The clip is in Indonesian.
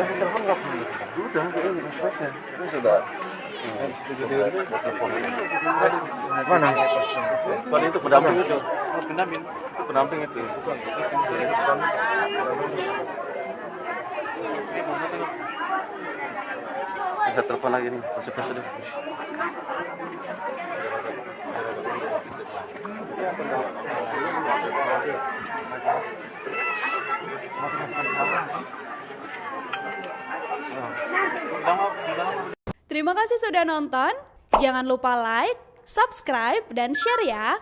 telepon nggak pernah. Udah, ini pasnya. Ini sudah. Mana? Mana itu pendamping itu? Pendamping. Itu pendamping itu. Bisa telepon lagi nih, masuk deh. Terima kasih sudah nonton. Jangan lupa like, subscribe, dan share ya.